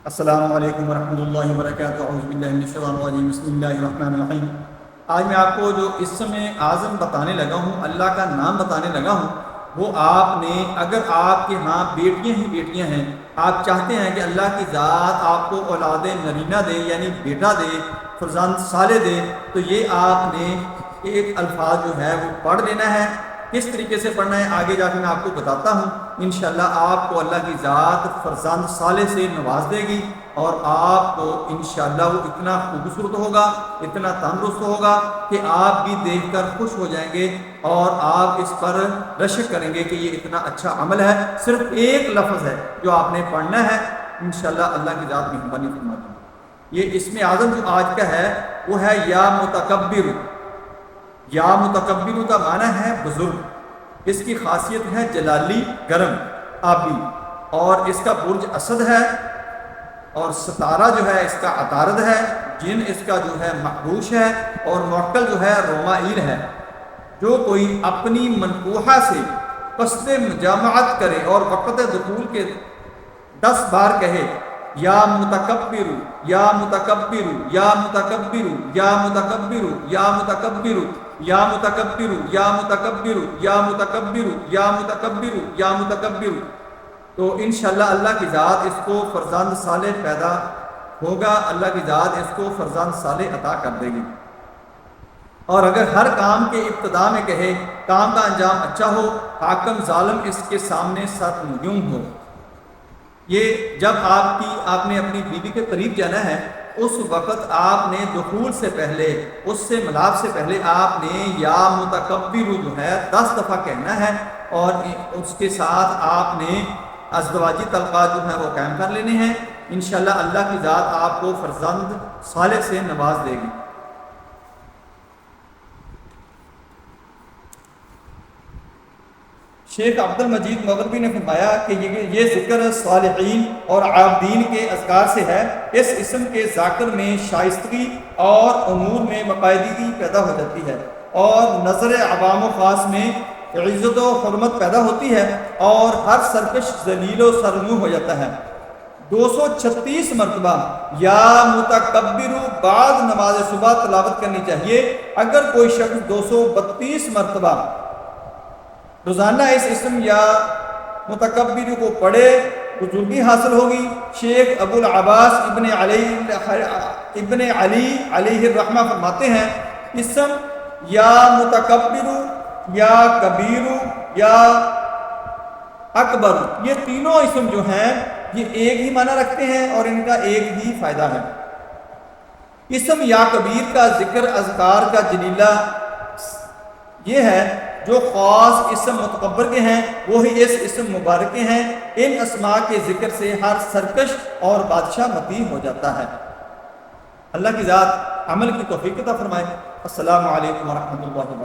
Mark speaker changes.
Speaker 1: السلام علیکم ورحمۃ اللہ وبرکاتہ۔ اعوذ باللہ من الشیطان الرجیم، بسم اللہ الرحمن الرحیم۔ آج میں آپ کو جو اسم اعظم بتانے لگا ہوں، اللہ کا نام بتانے لگا ہوں، وہ آپ نے اگر آپ کے ہاں بیٹیاں ہی بیٹیاں ہیں، آپ چاہتے ہیں کہ اللہ کی ذات آپ کو اولاد نرینہ دے یعنی بیٹا دے، فرزند صالح دے، تو یہ آپ نے ایک الفاظ جو ہے وہ پڑھ لینا ہے۔ کس طریقے سے پڑھنا ہے آگے جا کے میں آپ کو بتاتا ہوں۔ انشاءاللہ آپ کو اللہ کی ذات فرزند صالح سے نواز دے گی، اور آپ کو انشاءاللہ وہ اتنا خوبصورت ہوگا، اتنا تندرست ہوگا کہ آپ بھی دیکھ کر خوش ہو جائیں گے، اور آپ اس پر رشک کریں گے کہ یہ اتنا اچھا عمل ہے۔ صرف ایک لفظ ہے جو آپ نے پڑھنا ہے، انشاءاللہ اللہ کی ذات مہربانی فرماتی ہے۔ یہ اسم اعظم جو آج کا ہے وہ ہے یا متکبر۔ یا متکبر کا معنی ہے بزرگ، اس کی خاصیت ہے جلالی، گرم، آبی، اور اس کا برج اسد ہے، اور ستارہ جو ہے اس کا عطارد ہے، جن اس کا جو ہے محبوش ہے، اور موکل جو ہے رومائیل ہے۔ جو کوئی اپنی منکوحہ سے قصد مجامعت کرے اور وقت دخول کے 10 بار کہے یا متکبر یا متکبر یا متکبر یا متکبر یا متکبر یا متکبر یا متکبر یا متکبر یا متکبر یا متکبر، تو انشاءاللہ اللہ کی ذات اس کو فرزند صالح پیدا ہوگا، اللہ کی ذات اس کو فرزند صالح عطا کر دے گی۔ اور اگر ہر کام کے ابتدا میں کہے، کام کا انجام اچھا ہو، حاکم ظالم اس کے سامنے سر یوں ہو۔ یہ جب آپ نے اپنی بیوی کے قریب جانا ہے، اس وقت آپ نے دخول سے پہلے، اس سے ملاپ سے پہلے آپ نے یا متکبر جو ہے 10 دفعہ کہنا ہے، اور اس کے ساتھ آپ نے ازدواجی تلقات جو ہیں وہ قائم کر لینے ہیں۔ انشاءاللہ اللہ کی ذات آپ کو فرزند صالح سے نواز دے گی۔ شیخ عبد المجید مغربی نے فرمایا کہ یہ ذکر صالحین اور عابدین کے اذکار سے ہے۔ اس اسم کے ذاکر میں شائستگی اور امور میں باقاعدگی پیدا ہو جاتی ہے، اور نظر عوام و خاص میں عزت و حرمت پیدا ہوتی ہے، اور ہر سرکش ذلیل و سرنگوں ہو جاتا ہے۔ 236 مرتبہ یا متکبر بعد نماز صبح تلاوت کرنی چاہیے۔ اگر کوئی شخص 232 مرتبہ روزانہ اس اسم یا متکبر کو پڑھے، بزرگی حاصل ہوگی۔ شیخ ابو العباس ابن علی علیہ الرحمہ فرماتے ہیں، اسم یا متکبر یا کبیر یا اکبر، یہ تینوں اسم جو ہیں یہ ایک ہی معنی رکھتے ہیں، اور ان کا ایک ہی فائدہ ہے۔ اسم یا کبیر کا ذکر اذکار کا جلیلہ یہ ہے جو خاص اسم متکبر کے ہیں، وہی اس اسم مبارک کے ہیں۔ ان اسماء کے ذکر سے ہر سرکش اور بادشاہ مطیع ہو جاتا ہے۔ اللہ کی ذات عمل کی توفیق عطا فرمائے۔ السلام علیکم ورحمۃ اللہ وبرکاتہ۔